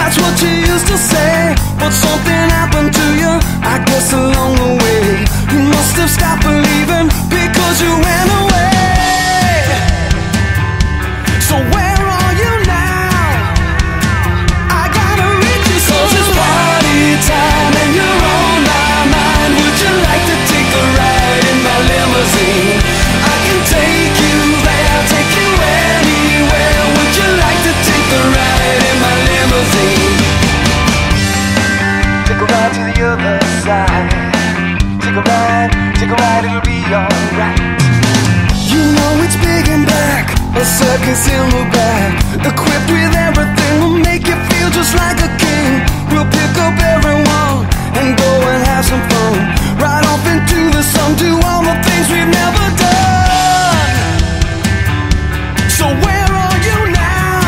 That's what you used to say, but something happened to you, I guess along the way. You must have stopped believing because you went away. So where are you now? I gotta reach you, 'cause it's party time and you're on my mind. Would you like to take a ride in my limousine? I can take you there, take you anywhere. Would you like to take a ride in my limousine? Take a ride to the other side. Take a ride, it'll be alright. You know it's big and black, a circus in the back, equipped with everything will make you feel just like a king. We'll pick up everyone and go and have some fun. Right off into the sun, do all the things we've never done. So where are you now?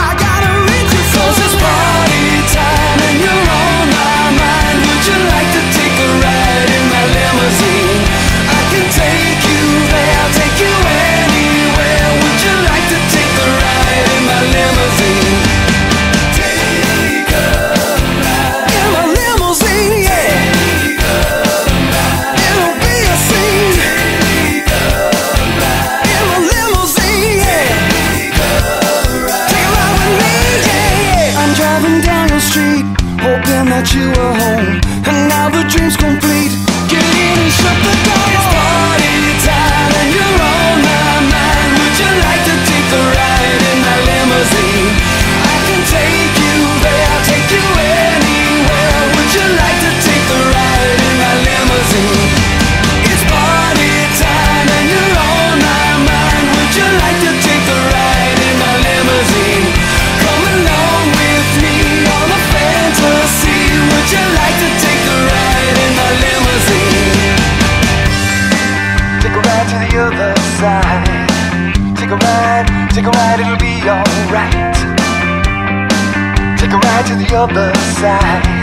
I gotta reach you, 'cause it's party time and you're on my mind. Would you like to take a ride in my limousine? I can take you there, take you anywhere. Would you like to take a ride in my limousine? Take a ride in my limousine, yeah. Take a ride, it'll be a scene. Take a ride in my limousine, yeah. Take a ride, take a ride with me, yeah, yeah. I'm driving down the street, hoping that you were home, and now the dream's complete. Get in and shut the door. It's party time and you're on my mind. Would you like to take a ride in my limousine? I can take you there, take you anywhere. Would you like to take a ride in my limousine? It's party time and you're on my mind. Would you like to take a ride in my limousine? Come along with me on a fantasy. Would you like to take a ride in my limousine? Take a ride to the other side. Take a ride, it'll be alright. Take a ride to the other side.